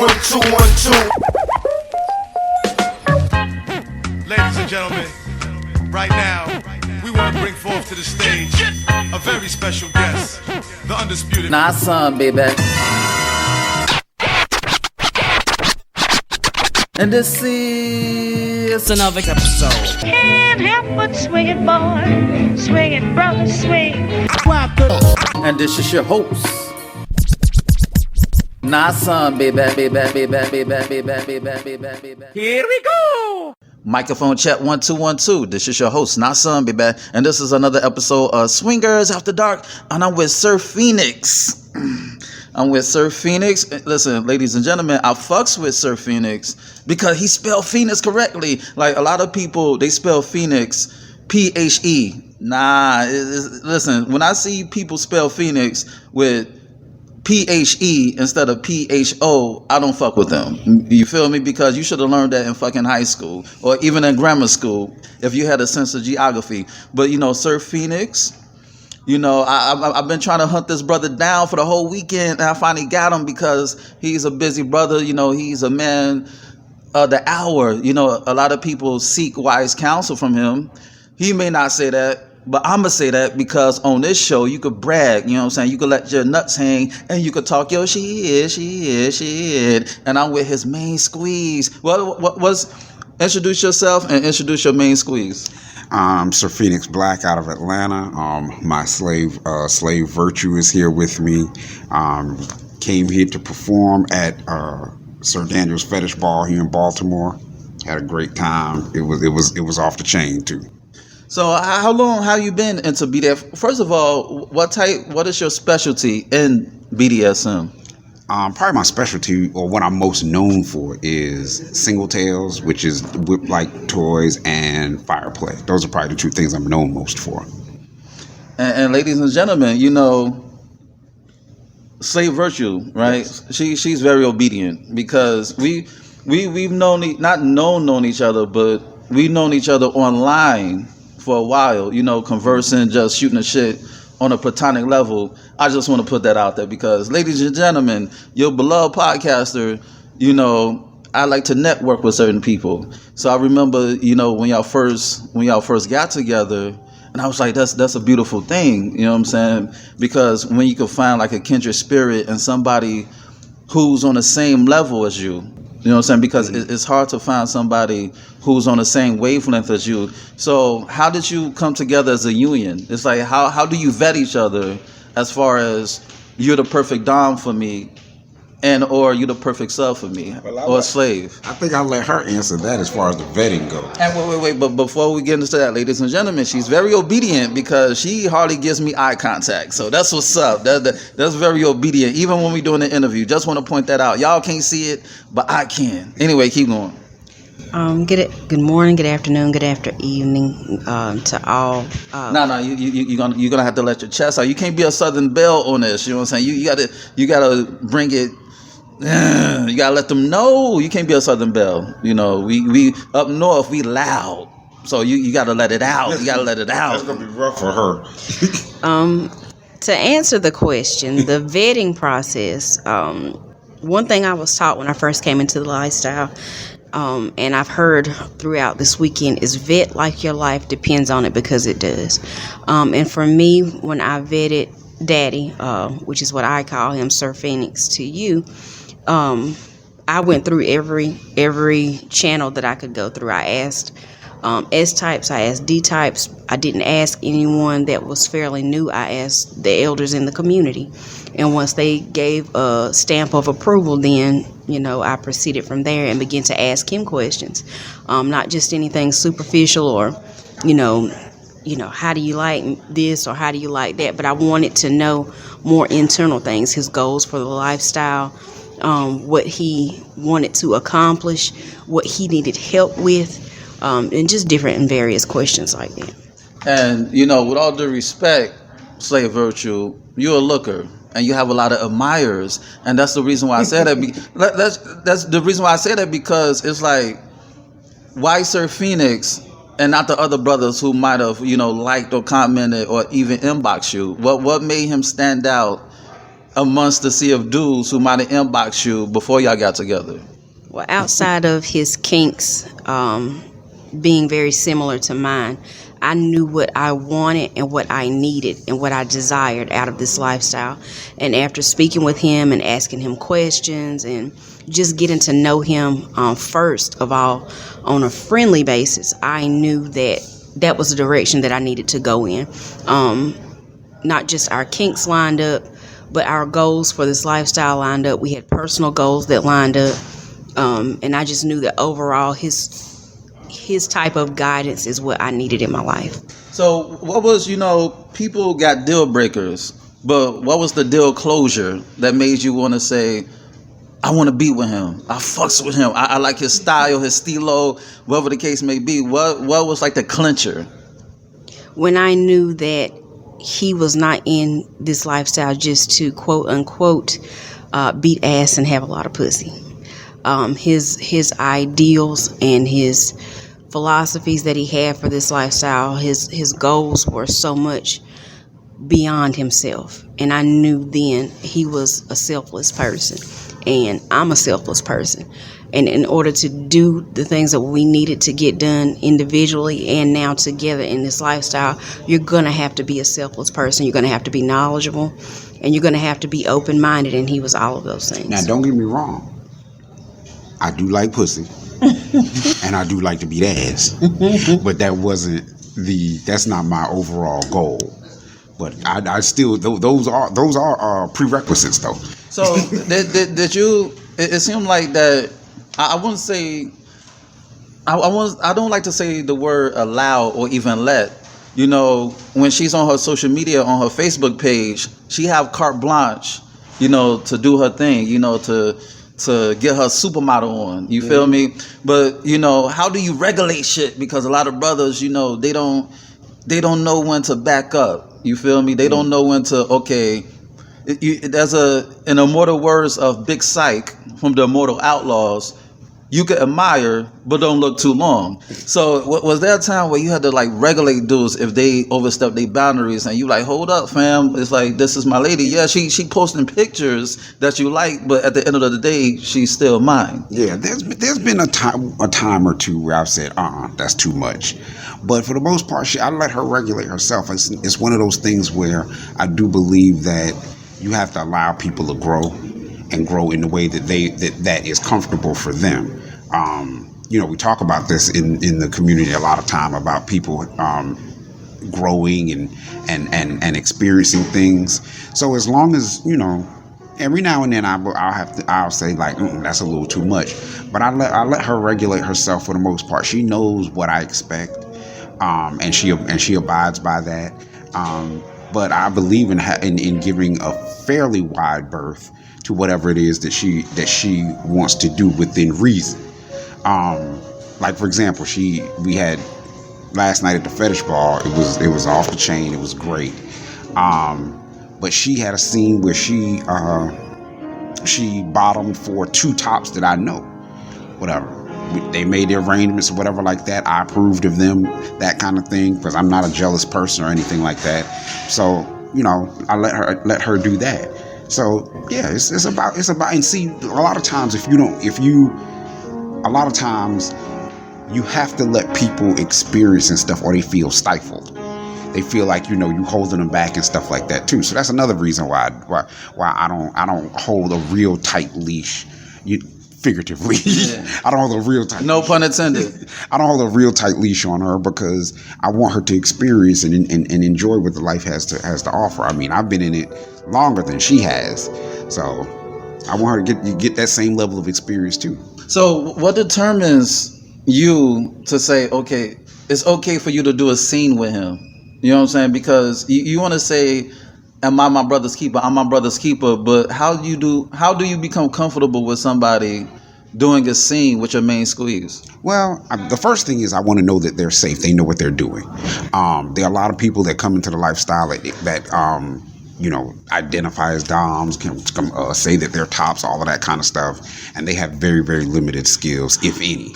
1-2-1-2. Ladies and gentlemen, right now, we want to bring forth to the stage a very special guest, the undisputed. Nah, son, baby. And this is another episode. Can't help but swing it, boy. Swing it, brother, swing. And this is your host. Nah, son, baby. Here we go. Microphone check 1-2-1-2. This is your host, Nah, son, baby. And this is another episode of Swingers After Dark. And I'm with Sir Phoenix. Listen, ladies and gentlemen, I fucks with Sir Phoenix because he spelled Phoenix correctly. Like a lot of people, they spell Phoenix P-H-E. Nah, listen, when I see people spell Phoenix with P-H-E instead of P-H-O, I don't fuck with them. You feel me? Because you should have learned that in fucking high school or even in grammar school if you had a sense of geography. But, you know, Sir Phoenix, you know, I've been trying to hunt this brother down for the whole weekend, and I finally got him because he's a busy brother. You know, he's a man of the hour. You know, a lot of people seek wise counsel from him. He may not say that, but I'm going to say that because on this show, you could brag, you know what I'm saying? You could let your nuts hang and you could talk, yo, she is. And I'm with his main squeeze. Introduce yourself and introduce your main squeeze. Sir Phoenix Black out of Atlanta. My slave Virtue is here with me. Came here to perform at Sir Daniel's Fetish Ball here in Baltimore. Had a great time. It was off the chain too. So how long have you been into BDSM? First of all, what is your specialty in BDSM? Probably my specialty, or what I'm most known for, is single tails, which is whip-like toys, and fire play. Those are probably the two things I'm known most for. And ladies and gentlemen, you know, Slave Virtue, right? Yes. She's very obedient because we've known each other, but we've known each other online for a while, you know, conversing, just shooting the shit on a platonic level. I just want to put that out there because, ladies and gentlemen, your beloved podcaster, you know, I like to network with certain people. So I remember, you know, when y'all first got together, and I was like, that's a beautiful thing, you know what I'm saying? Because when you can find like a kindred spirit and somebody who's on the same level as you. You know what I'm saying? Because it's hard to find somebody who's on the same wavelength as you. So how did you come together as a union? It's like, how do you vet each other as far as you're the perfect dom for me or you're the perfect sub for me or a slave? I think I'll let her answer that as far as the vetting goes. And wait. But before we get into that, ladies and gentlemen, she's very obedient because she hardly gives me eye contact. So that's what's up. That's very obedient. Even when we're doing the interview, just want to point that out. Y'all can't see it, but I can. Anyway, keep going. Good morning, good afternoon, good after evening to all. No, you're gonna have to let your chest out. You can't be a Southern Belle on this. You know what I'm saying? You gotta bring it. You gotta let them know. You can't be a Southern Belle. You know, we up north, we loud. So you gotta let it out. You gotta let it out. That's gonna be rough for her. To answer the question, the vetting process. One thing I was taught when I first came into the lifestyle, and I've heard throughout this weekend, is vet like your life depends on it, because it does. And for me, when I vetted Daddy, which is what I call him, Sir Phoenix to you, I went through every channel that I could go through. I asked S-types, I asked D-types. I didn't ask anyone that was fairly new. I asked the elders in the community. And once they gave a stamp of approval, then, you know, I proceeded from there and began to ask him questions. Not just anything superficial or, you know, how do you like this or how do you like that? But I wanted to know more internal things, his goals for the lifestyle, what he wanted to accomplish, what he needed help with, and just different and various questions like that. And, you know, with all due respect, Slave Virtue, you're a looker. And you have a lot of admirers, and that's the reason why I say that. That's the reason why I say that, because it's like, why Sir Phoenix and not the other brothers who might have, you know, liked or commented or even inboxed you? What made him stand out amongst the sea of dudes who might have inboxed you before y'all got together? Well, outside of his kinks being very similar to mine, I knew what I wanted and what I needed and what I desired out of this lifestyle. And after speaking with him and asking him questions and just getting to know him first of all on a friendly basis, I knew that that was the direction that I needed to go in. Not just our kinks lined up, but our goals for this lifestyle lined up. We had personal goals that lined up. And I just knew that overall his type of guidance is what I needed in my life. So what was, people got deal breakers, but what was the deal closure that made you want to say, I want to be with him, I fucks with him, I like his style, his stilo, whatever the case may be? What was like the clincher? When I knew that he was not in this lifestyle just to quote unquote beat ass and have a lot of pussy. His ideals and his philosophies that he had for this lifestyle, his goals were so much beyond himself. And I knew then he was a selfless person. And I'm a selfless person. And in order to do the things that we needed to get done individually and now together in this lifestyle, you're going to have to be a selfless person. You're going to have to be knowledgeable. And you're going to have to be open-minded. And he was all of those things. Now, don't get me wrong. I do like pussy. And I do like to beat ass. But that's not my overall goal. But I still, those are prerequisites though. So did you, it seemed like that, I wouldn't say, I don't like to say the word allow or even let. When she's on her social media, on her Facebook page, she have carte blanche, to do her thing, to get her supermodel on. You feel me? But, how do you regulate shit? Because a lot of brothers, they don't know when to back up. You feel me? They don't know when to, okay, there's in immortal words of Big Psych from the Immortal Outlaws, you can admire, but don't look too long. So was there a time where you had to like regulate dudes if they overstep their boundaries and you like, hold up, fam, it's like, this is my lady. Yeah, she posting pictures that you like, but at the end of the day, she's still mine. Yeah, there's been a time or two where I've said, that's too much. But for the most part, I let her regulate herself. It's one of those things where I do believe that you have to allow people to grow and grow in the way that is comfortable for them. We talk about this in the community a lot of time about people growing and experiencing things. So as long as, every now and then I'll say like, that's a little too much. But I let her regulate herself for the most part. She knows what I expect, and she abides by that. But I believe in giving a fairly wide berth to whatever it is that she wants to do within reason. Like for example, we had last night at the fetish ball. It was off the chain. It was great. But she had a scene where she bottomed for two tops that I know. Whatever. They made their arrangements or whatever like that. I approved of them, that kind of thing, because I'm not a jealous person or anything like that. So, I let her do that. So yeah, it's about and see, a lot of times a lot of times you have to let people experience and stuff or they feel stifled. They feel like, you holding them back and stuff like that too. So that's another reason why I don't hold a real tight leash. Figuratively, yeah. I don't hold a real tight. No pun intended. I don't hold a real tight leash on her because I want her to experience and enjoy what the life has to offer. I mean, I've been in it longer than she has, so I want her to get that same level of experience too. So, what determines you to say, okay, it's okay for you to do a scene with him? You know what I'm saying? Because you want to say, am I my brother's keeper? I'm my brother's keeper. But how do you become comfortable with somebody doing a scene with your main squeeze? Well, the first thing is I want to know that they're safe. They know what they're doing. There are a lot of people that come into the lifestyle that identify as doms, can say that they're tops, all of that kind of stuff, and they have very, very limited skills, if any.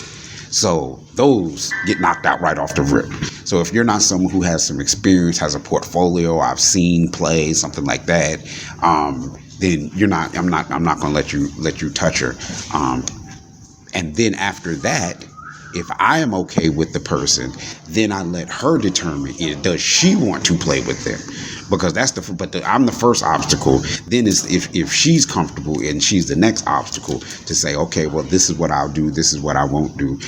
So those get knocked out right off the rip. So if you're not someone who has some experience, has a portfolio, I've seen play, something like that, then you're not. I'm not going to let you touch her. And then after that, if I am okay with the person, then I let her determine does she want to play with them, because I'm the first obstacle. Then is if she's comfortable, and she's the next obstacle to say, okay, well, this is what I'll do, this is what I won't do,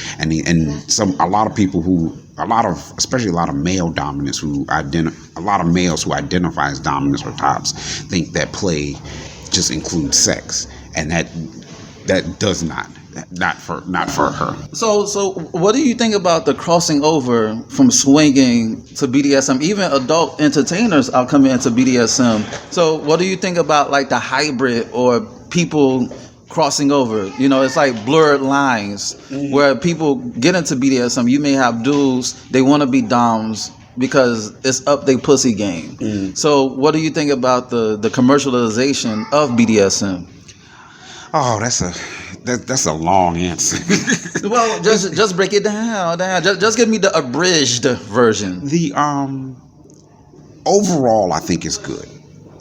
especially a lot of male dominants a lot of males who identify as dominants or tops think that play just includes sex, and that does not. Not for her. So what do you think about the crossing over from swinging to BDSM? Even adult entertainers are coming into BDSM. So what do you think about like the hybrid or people crossing over? You know, it's like blurred lines where people get into BDSM. You may have dudes, they want to be doms because it's up their pussy game. So what do you think about the commercialization of BDSM? Oh, that's a long answer. Well, just break it down. Just give me the abridged version. The overall, I think it's good.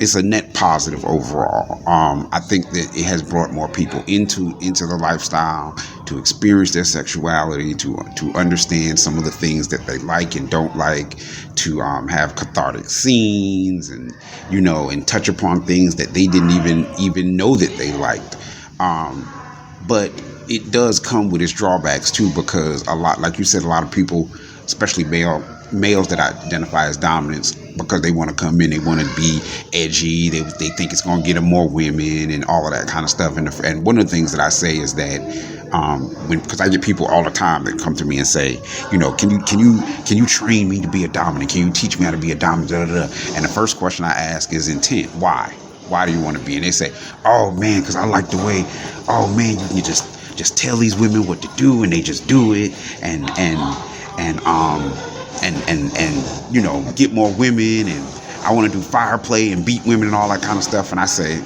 It's a net positive overall. I think that it has brought more people into the lifestyle to experience their sexuality, to understand some of the things that they like and don't like, to have cathartic scenes, and and touch upon things that they didn't even know that they liked. But it does come with its drawbacks too, because a lot, like you said, a lot of people, especially males that identify as dominants, because they want to come in, they want to be edgy, they think it's going to get them more women and all of that kind of stuff. And one of the things that I say is that because I get people all the time that come to me and say, can you train me to be a dominant? Can you teach me how to be a dominant? Da, da, da. And the first question I ask is intent. Why? Why do you want to be? And they say, oh man, because I like the way, oh man, you can just tell these women what to do, and they just do it, and get more women, and I want to do fire play and beat women and all that kind of stuff. And I say,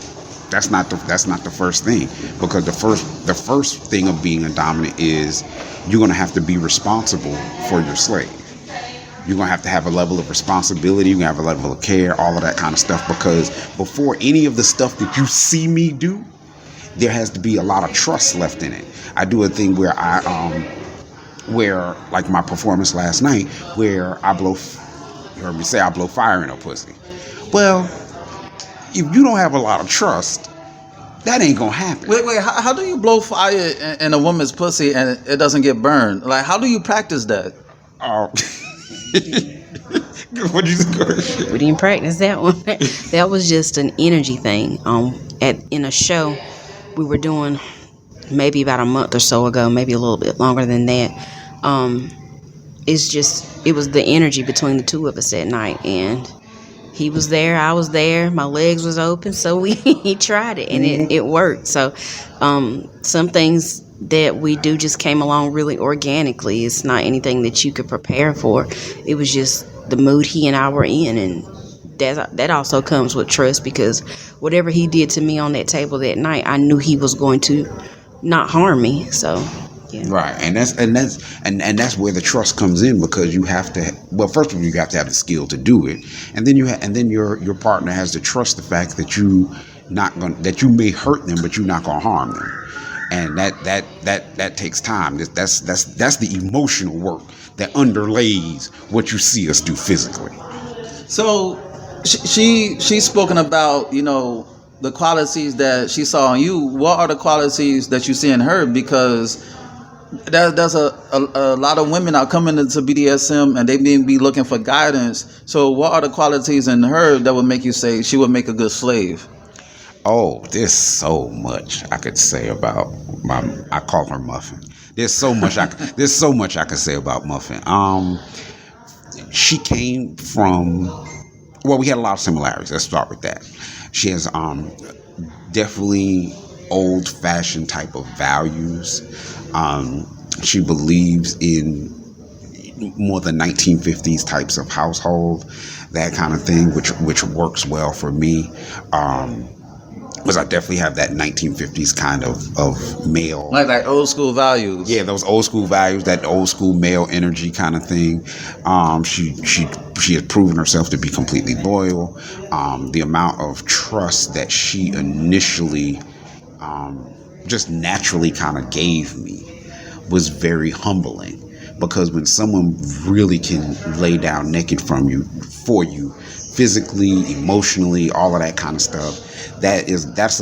that's not the first thing, because the first thing of being a dominant is you're going to have to be responsible for your slave. You're going to have a level of responsibility. You're going to have a level of care, all of that kind of stuff. Because before any of the stuff that you see me do, there has to be a lot of trust left in it. I do a thing where like my performance last night, where you heard me say I blow fire in her pussy. Well, if you don't have a lot of trust, that ain't going to happen. Wait, how do you blow fire in a woman's pussy and it doesn't get burned? Like, how do you practice that? Oh. What you say? We didn't practice that one. That was just an energy thing. In a show we were doing maybe about a month or so ago, maybe a little bit longer than that. It was the energy between the two of us that night, and he was there, I was there, my legs was open, so he tried it, and it worked. So some things that we do just came along really organically. It's not anything that you could prepare for. It was just the mood he and I were in, and that also comes with trust, because whatever he did to me on that table that night, I knew he was going to not harm me. So yeah. Right, and that's where the trust comes in, because you have to. Well, first of all, you have to have the skill to do it, and then your partner has to trust the fact that you may hurt them, but you're not going to harm them. And that takes time. That's the emotional work that underlays what you see us do physically. So she's spoken about the qualities that she saw in you. What are the qualities that you see in her? Because there's a lot of women are coming into BDSM and they may be looking for guidance. So what are the qualities in her that would make you say she would make a good slave? Oh, there's so much I could say about I call her Muffin. There's so much I could say about Muffin. She came from, well, we had a lot of similarities. Let's start with that. She has definitely old-fashioned type of values. She believes in more the 1950s types of household, that kind of thing, which works well for me. because I definitely have that 1950s kind of male, like old school values. yeah, those old school values, that old school male energy kind of thing. She has proven herself to be completely loyal. The amount of trust that she initially just naturally kind of gave me was very humbling, because when someone really can lay down naked for you physically, emotionally, all of that kind of stuff, that's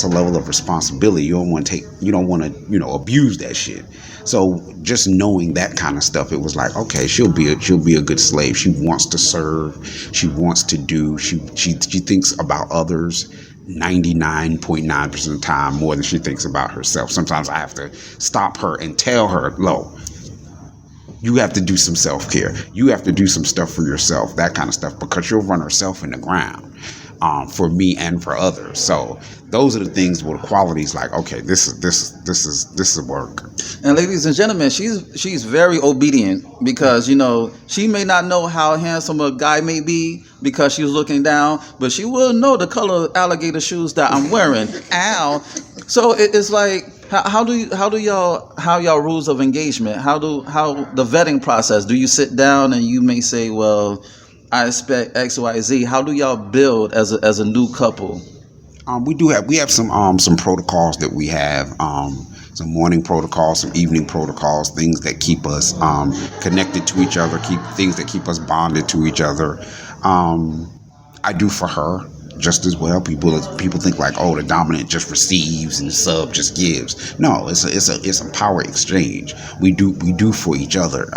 a level of responsibility. You don't want to abuse that shit. So just knowing that kind of stuff, it was like, okay, she'll be a good slave. She wants to serve. She wants to do. She thinks about others 99.9% of the time more than she thinks about herself. Sometimes I have to stop her and tell her, "Lo, you have to do some self-care. You have to do some stuff for yourself," that kind of stuff, because she'll run herself in the ground for me and for others. So those are the things with the qualities like, okay, this is work. And ladies and gentlemen, she's very obedient, because she may not know how handsome a guy may be because she's looking down, but she will know the color of alligator shoes that I'm wearing. Ow! So it's like, how y'all rules of engagement? How the vetting process? Do you sit down and you may say, well, I expect X, Y, Z. How do y'all build as a new couple? We have some protocols that we have. Some morning protocols, some evening protocols, things that keep us connected to each other, things that keep us bonded to each other. I do for her just as well. People think like, oh, the dominant just receives and the sub just gives. No, it's a power exchange. We do for each other.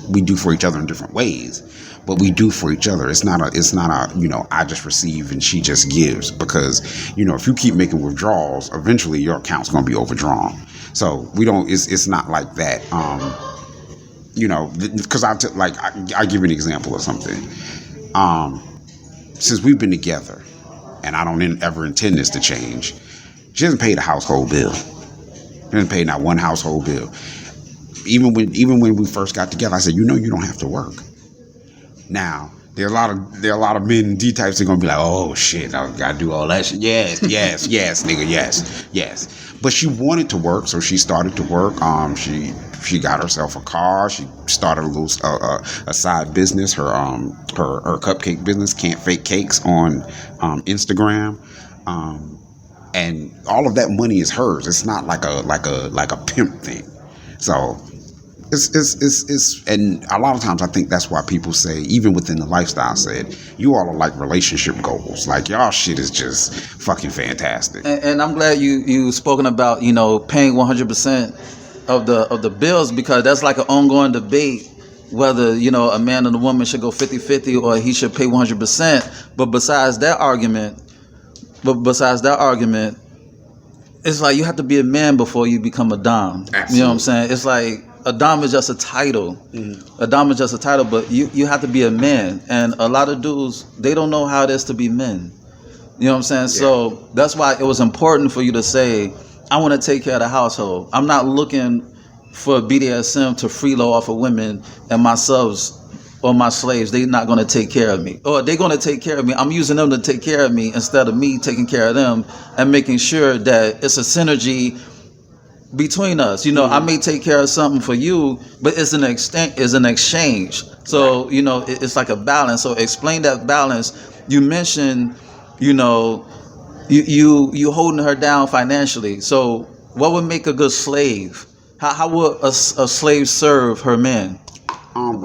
We do for each other in different ways, but we do for each other. It's not a I just receive and she just gives, because if you keep making withdrawals, eventually your account's going to be overdrawn. So we don't. It's not like that. Because I give you an example of something. Since we've been together, and I don't ever intend this to change, she hasn't paid a household bill. She hasn't paid not one household bill. Even when we first got together, I said, you don't have to work. Now, there are a lot of men D types that are gonna be like, oh shit, I gotta do all that shit. Yes, nigga, yes. But she wanted to work, so she started to work. She got herself a car. She started a side business, her cupcake business, Can't Fake Cakes, on Instagram. And all of that money is hers. It's not like a pimp thing. So it's and a lot of times I think that's why people say, even within the lifestyle, said you all are like relationship goals. Like, y'all shit is just fucking fantastic. And I'm glad you spoken about paying 100% of the bills, because that's like an ongoing debate whether a man and a woman should go 50-50 or he should pay 100%. But besides that argument, it's like you have to be a man before you become a dom. Absolutely. You know what I'm saying? It's like a dom is just a title. Mm-hmm. A dom is just a title, but you have to be a man. And a lot of dudes, they don't know how it is to be men. You know what I'm saying? Yeah. So that's why it was important for you to say, I want to take care of the household. I'm not looking for BDSM to freeload off of women, and my subs or my slaves, they're not going to take care of me. Or they're going to take care of me. I'm using them to take care of me instead of me taking care of them, and making sure that it's a synergy between us. I may take care of something for you, but it's an exchange. So, it's like a balance. So explain that balance. You mentioned, you holding her down financially. So what would make a good slave? How would a slave serve her man?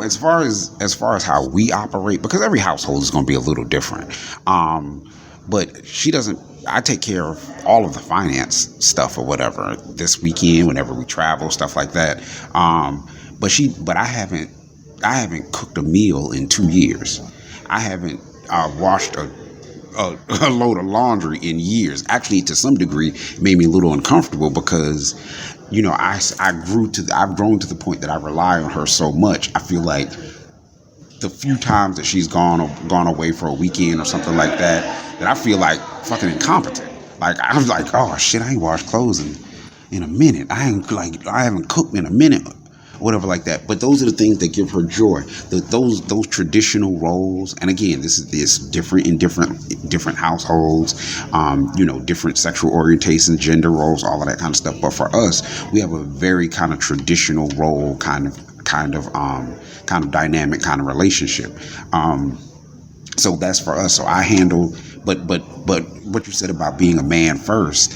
As far as how we operate, because every household is going to be a little different. But she doesn't. I take care of all of the finance stuff or whatever this weekend, whenever we travel, stuff like that. But I haven't cooked a meal in 2 years. I haven't washed a load of laundry in years. Actually, to some degree, it made me a little uncomfortable, because I've grown to the point that I rely on her so much. I feel like the few times that she's gone away for a weekend or something like that I feel like fucking incompetent. Like, I was like, oh shit, I ain't washed clothes in a minute. I haven't cooked in a minute. whatever like that. But those are the things that give her joy. Those traditional roles, and again, this is different in different households, different sexual orientations, gender roles, all of that kind of stuff. But for us, we have a very kind of traditional role, kind of dynamic kind of relationship. So that's for us. So I handle, but what you said about being a man first,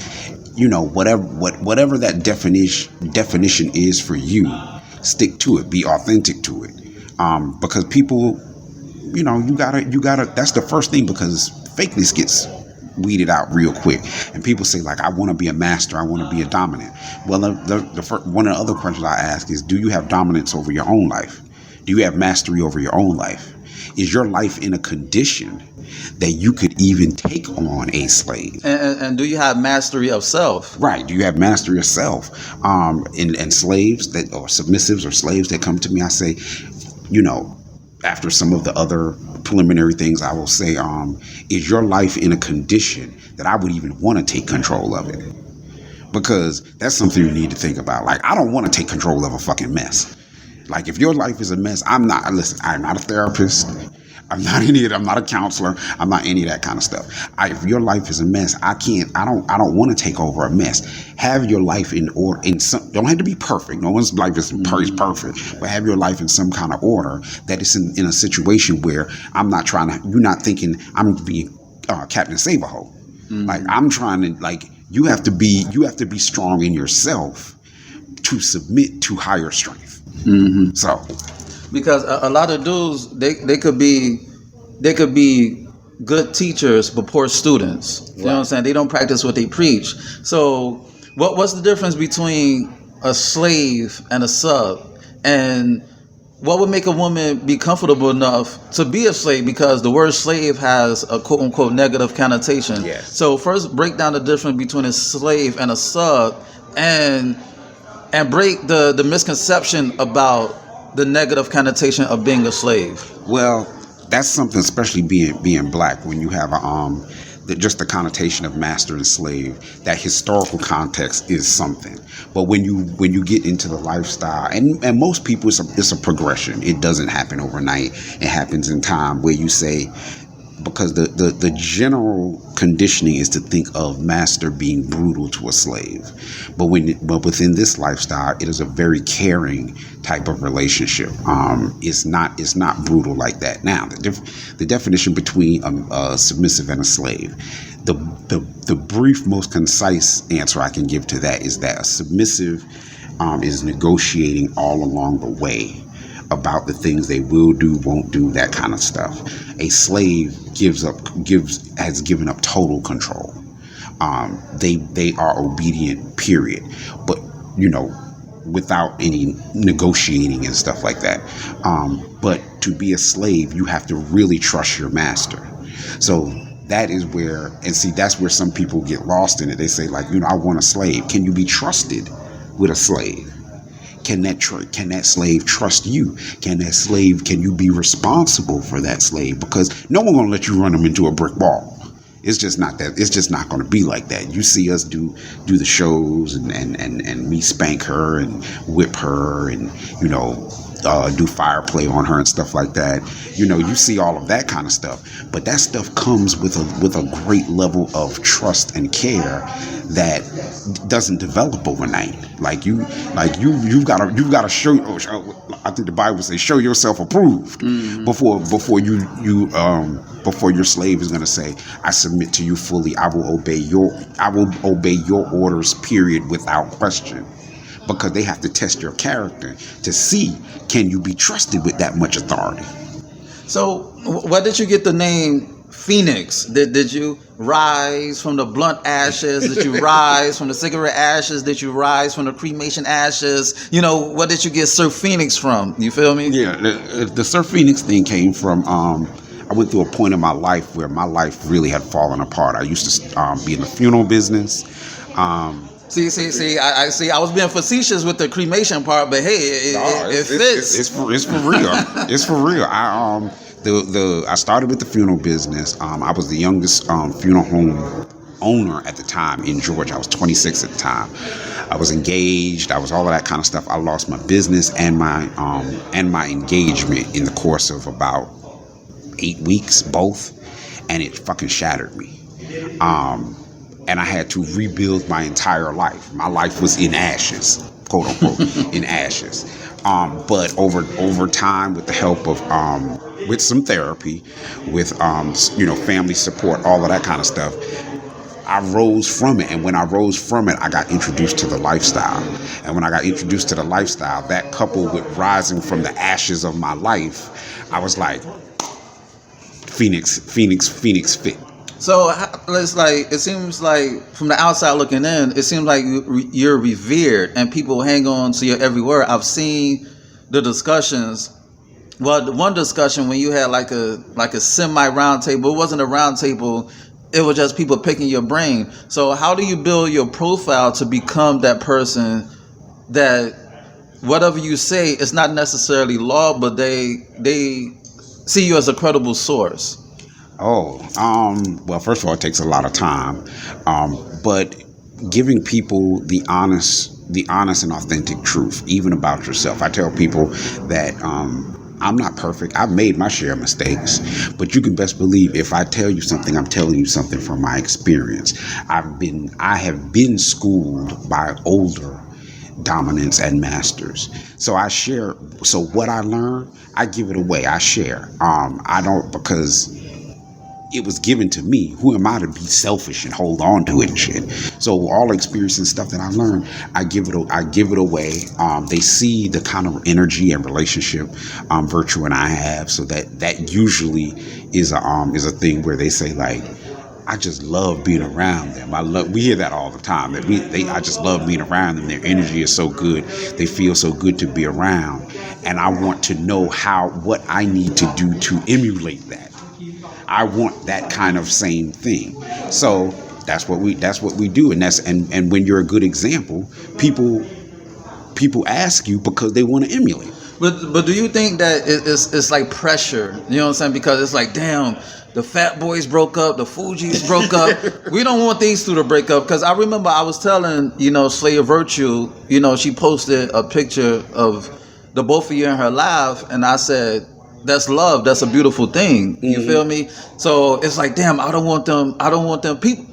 whatever that definition is for you, stick to it, be authentic to it. Because people, you gotta, that's the first thing, because fakeness gets weeded out real quick. And people say, like, I want to be a master, I want to be a dominant. Well, one of the other questions I ask is, do you have dominance over your own life? Do you have mastery over your own life? Is your life in a condition that you could even take on a slave? And do you have mastery of self? Right. Do you have mastery of self? And slaves or submissives or slaves that come to me, I say, after some of the other preliminary things, I will say, is your life in a condition that I would even want to take control of it? Because that's something you need to think about. Like, I don't want to take control of a fucking mess. Like, if your life is a mess, I'm not a therapist. I'm not any of it. I'm not a counselor. I'm not any of that kind of stuff. If your life is a mess, I don't want to take over a mess. Have your life in order. Don't have to be perfect. No one's life is perfect, but have your life in some kind of order that is in a situation where you're not thinking I'm being Captain Save-A-Ho. Mm-hmm. Like, I'm trying to, like, you have to be strong in yourself to submit to higher strength. Mm-hmm. So, because a lot of dudes, they could be good teachers but poor students. You know what I'm saying? They don't practice what they preach. So, what's the difference between a slave and a sub? And what would make a woman be comfortable enough to be a slave? Because the word slave has a quote unquote negative connotation. Yes. So first, break down the difference between a slave and a sub, and break the misconception about the negative connotation of being a slave. Well, that's something, especially being black, when you have just the connotation of master and slave. That historical context is something, but when you get into the lifestyle, and most people, it's a progression. It doesn't happen overnight. It happens in time, where you say, because the general conditioning is to think of master being brutal to a slave, but within this lifestyle, it is a very caring type of relationship. It's not brutal like that. Now, the definition between a submissive and a slave, the brief, most concise answer I can give to that is that a submissive is negotiating all along the way about the things they will do, won't do, that kind of stuff. A slave has given up total control. They are obedient, period. But without any negotiating and stuff like that. But to be a slave, you have to really trust your master. So that is where, that's where some people get lost in it. They say, like, I want a slave. Can you be trusted with a slave? Can that slave trust you? Can you be responsible for that slave? Because no one's gonna let you run them into a brick wall. It's just not that. It's just not gonna be like that. You see us do the shows and me spank her and whip her and do fire play on her and stuff like that. You see all of that kind of stuff. But that stuff comes with a great level of trust and care that doesn't develop overnight. You've got to show. I think the Bible says, show yourself approved. Mm-hmm. before your slave is going to say, I submit to you fully. I will obey your orders, period, without question. Because they have to test your character to see, can you be trusted with that much authority? So, where did you get the name Phoenix? Did you rise from the blunt ashes? Did you rise from the cigarette ashes? Did you rise from the cremation ashes? Where did you get Sir Phoenix from? You feel me? Yeah, the Sir Phoenix thing came from, I went through a point in my life where my life really had fallen apart. I used to be in the funeral business. See. I was being facetious with the cremation part, but hey, it fits. It's for real. It's for real. I started with the funeral business. I was the youngest funeral home owner at the time in Georgia. I was 26 at the time. I was engaged. I was all of that kind of stuff. I lost my business and my engagement in the course of about 8 weeks, both, and it fucking shattered me. And I had to rebuild my entire life. My life was in ashes, quote unquote, in ashes. But over time, with the help of with some therapy, with family support, all of that kind of stuff, I rose from it. And when I rose from it, I got introduced to the lifestyle. And when I got introduced to the lifestyle, that coupled with rising from the ashes of my life, I was like, Phoenix fit. So it's like, it seems like from the outside looking in, it seems like you're revered and people hang on to your every word. I've seen the discussions. Well, the one discussion when you had like a semi round table, it wasn't a round table. It was just people picking your brain. So how do you build your profile to become that person that whatever you say, it's not necessarily law, but they see you as a credible source? Well, first of all, it takes a lot of time, but giving people the honest and authentic truth, even about yourself. I tell people that I'm not perfect. I've made my share of mistakes, but you can best believe if I tell you something, I'm telling you something from my experience. I have been schooled by older dominants and masters. So I share. So what I learn, I give it away. I share. I don't, because it was given to me. Who am I to be selfish and hold on to it and shit? So all experience and stuff that I learned, I give it away. They see the kind of energy and relationship Virtue and I have. So that usually is a thing where they say, like, I just love being around them. We hear that all the time. That I just love being around them. Their energy is so good. They feel so good to be around. And I want to know what I need to do to emulate that. I want that kind of same thing. So that's what we do. And when you're a good example, people ask you because they want to emulate. But do you think that it's like pressure? You know what I'm saying? Because it's like, damn, the Fat Boys broke up, the Fugees broke up. We don't want these two to break up. Because I remember I was telling, Slayer Virtue, she posted a picture of the both of you in her live, and I said, that's love. That's a beautiful thing. You feel me? So it's like, damn, I don't want them.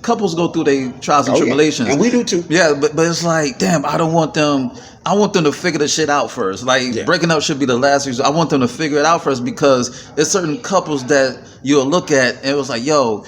Couples go through their trials and tribulations. Yeah. And we do too. Yeah, but it's like, damn, I don't want them. I want them to figure the shit out first. Like, breaking up should be the last reason. I want them to figure it out first, because there's certain couples that you'll look at and it was like, yo,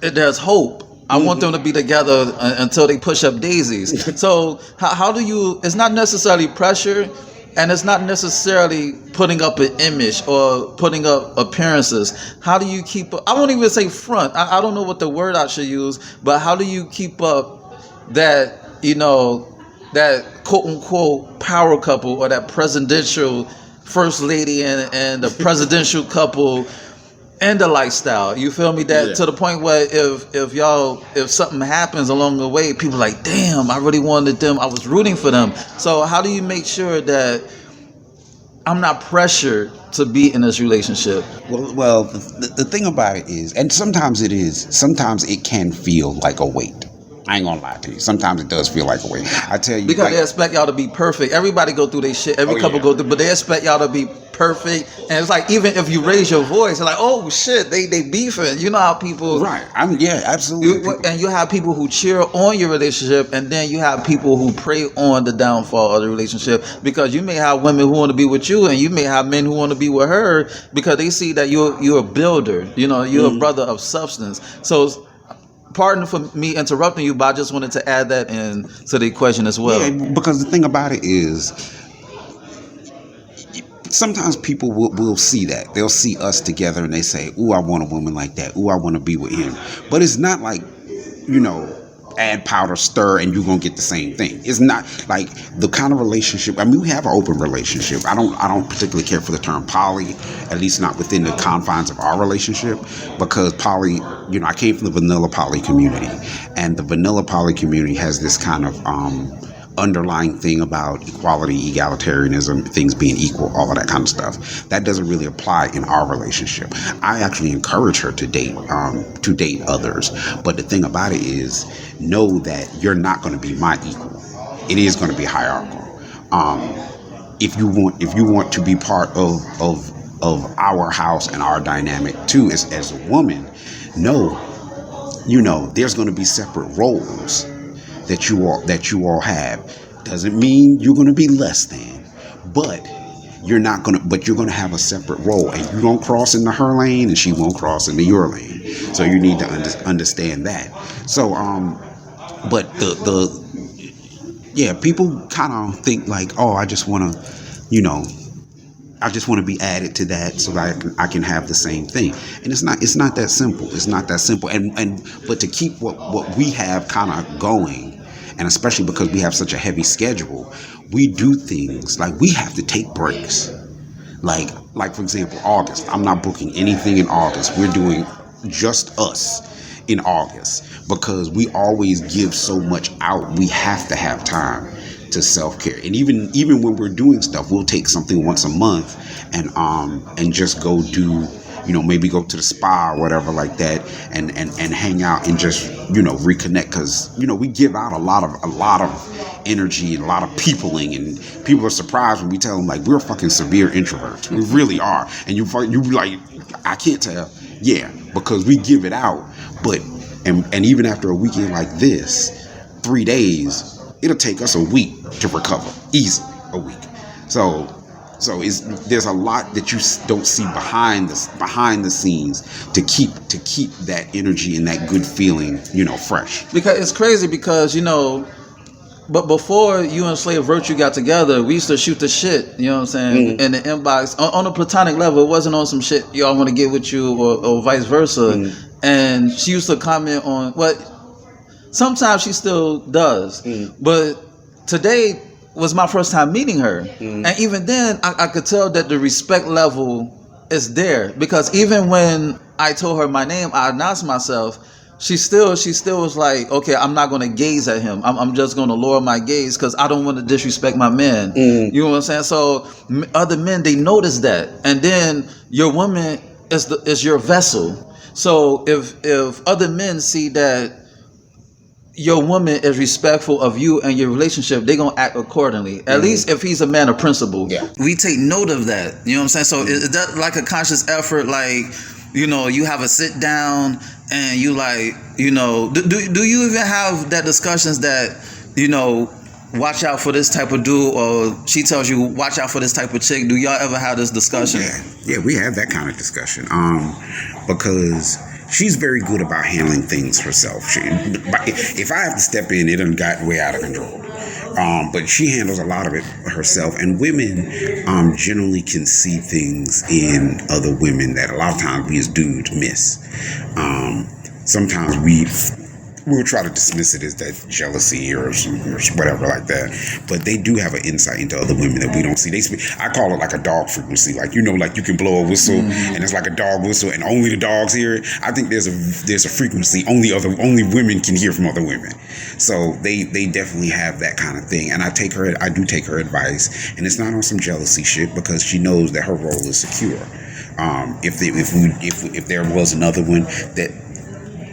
there's hope. I want them to be together until they push up daisies. So how do you, it's not necessarily pressure, and it's not necessarily putting up an image or putting up appearances. How do you keep up? I won't even say front. I don't know what the word I should use, but how do you keep up that, that quote unquote power couple, or that presidential first lady and the presidential couple and the lifestyle? You feel me? That to the point where if something happens along the way, people are like, damn, I really wanted them. I was rooting for them. So how do you make sure that I'm not pressured to be in this relationship? Well, the thing about it is, and sometimes it can feel like a weight. I ain't gonna lie to you. Sometimes it does feel like a weight. I tell you, because they expect y'all to be perfect. Everybody go through their shit. Every couple go through, but they expect y'all to be perfect. And it's like, even if you raise your voice, it's like, oh shit, they beefing. You know how people, right? Absolutely. And you have people who cheer on your relationship, and then you have people who prey on the downfall of the relationship, because you may have women who want to be with you, and you may have men who want to be with her, because they see that you're a builder. You're a brother of substance. So, pardon for me interrupting you, but I just wanted to add that in to the equation as well. Yeah, because the thing about it is, sometimes people will see that. They'll see us together and they say, ooh, I want a woman like that. Ooh, I want to be with him. But it's not like, add powder, stir, and you're going to get the same thing. It's not like the kind of relationship. I mean, we have an open relationship. I don't particularly care for the term poly, at least not within the confines of our relationship, because poly, I came from the vanilla poly community, and the vanilla poly community has this kind of underlying thing about equality, egalitarianism, things being equal, all of that kind of stuff. That doesn't really apply in our relationship. I actually encourage her to date others. But the thing about it is, know that you're not going to be my equal. it is going to be hierarchical. If you want to be part of our house and our dynamic too, as a woman, there's going to be separate roles that you all have. Doesn't mean you're going to be less than, but you're going to have a separate role, and you don't cross into her lane and she won't cross into your lane. So you need to understand that. So but people kind of think like, oh, I just want to be added to that so that I can have the same thing. And it's not that simple. It's not that simple. But to keep what we have kind of going, and especially because we have such a heavy schedule, we do things like we have to take breaks. Like for example, August. I'm not booking anything in August. We're doing just us in August because we always give so much out. We have to have time to self-care. And even when we're doing stuff, we'll take something once a month and just go do, maybe go to the spa or whatever like that and hang out and just, reconnect, because, we give out a lot of energy and a lot of peopling, and people are surprised when we tell them like we're fucking severe introverts. We really are. And you like, I can't tell. Yeah, because we give it out. But and even after a weekend like this, 3 days, it'll take us a week to recover, easily a week. So there's a lot that you don't see behind the scenes to keep that energy and that good feeling, fresh. Because it's crazy because, but before you and Slave Virtue got together, we used to shoot the shit, you know what I'm saying, in the inbox. On a platonic level, it wasn't on some shit y'all want to get with you or vice versa. And she used to comment on what sometimes she still does. But today was my first time meeting her. And even then, I could tell that the respect level is there. Because even when I told her my name, I announced myself, she still was like, okay, I'm not going to gaze at him. I'm just going to lower my gaze because I don't want to disrespect my man. You know what I'm saying? So other men, they notice that. And then your woman is your vessel. So if other men see that your woman is respectful of you and your relationship, they're going to act accordingly. At least if he's a man of principle. Yeah. We take note of that. You know what I'm saying? So is that like a conscious effort? Like, you have a sit down and you like, do you even have that discussions that, watch out for this type of dude, or she tells you watch out for this type of chick? Do y'all ever have this discussion? Yeah, we have that kind of discussion. Because she's very good about handling things herself. If I have to step in, it done got way out of control. But she handles a lot of it herself. And women generally can see things in other women that a lot of times we as dudes miss. Sometimes we'll try to dismiss it as that jealousy or whatever like that. But they do have an insight into other women that we don't see. I call it like a dog frequency. Like, like you can blow a whistle and it's like a dog whistle and only the dogs hear it. I think there's a frequency only women can hear from other women. So they definitely have that kind of thing. And I do take her advice, and it's not on some jealousy shit, because she knows that her role is secure. If there was another one, that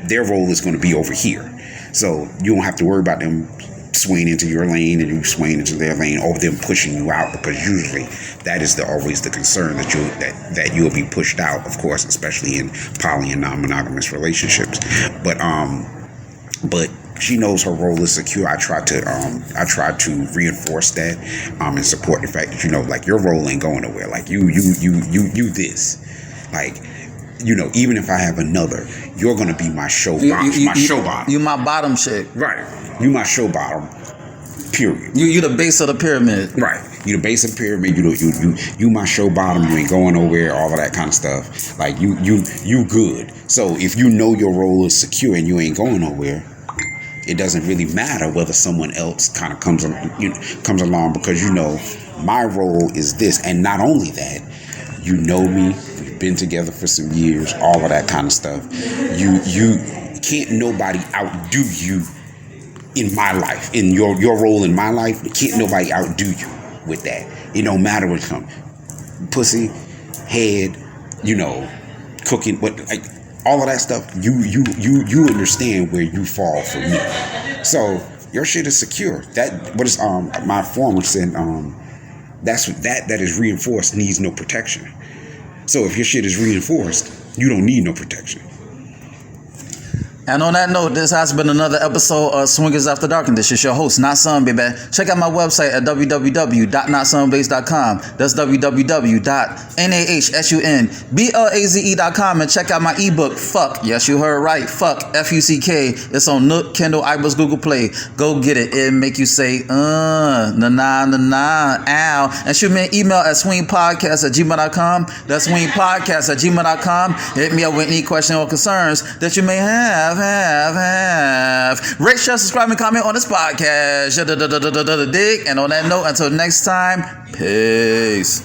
their role is going to be over here. So you don't have to worry about them swaying into your lane and you swaying into their lane, or them pushing you out, because usually that is always the concern, that you'll be pushed out, of course, especially in poly and non-monogamous relationships. But she knows her role is secure. I try to reinforce that and support the fact that, like, your role ain't going nowhere. Like you this. Like, even if I have another, you're going to be my show bottom. You my bottom chick. Right. You my show bottom, period. You the base of the pyramid. Right. You the base of the pyramid. You my show bottom. You ain't going nowhere, all of that kind of stuff. Like, you good. So if you know your role is secure and you ain't going nowhere, it doesn't really matter whether someone else kind of comes along, because my role is this. And not only that, me, we've been together for some years, all of that kind of stuff. You can't nobody outdo you in my life, in your role in my life. Can't nobody outdo you with that. It don't matter what comes. Pussy, head, cooking, what, like, all of that stuff. You understand where you fall for me. So your shit is secure. That what is my former said. That's what that is reinforced needs no protection. So if your shit is reinforced, you don't need no protection. And on that note, this has been another episode of Swingers After Dark, and this is your host, Not Son, baby. Check out my website at www.notsonblaze.com. That's www.nahsunblaze.com, and check out my ebook, Fuck. Yes, you heard right. Fuck. F-U-C-K. It's on Nook, Kindle, iBooks, Google Play. Go get it. It'll make you say, na-na, ow. And shoot me an email at swingpodcast@gmail.com. That's swingpodcast@gmail.com. Hit me up with any questions or concerns that you may have. Rate, share, subscribe, and comment on this podcast. Dig. And on that note, until next time, peace.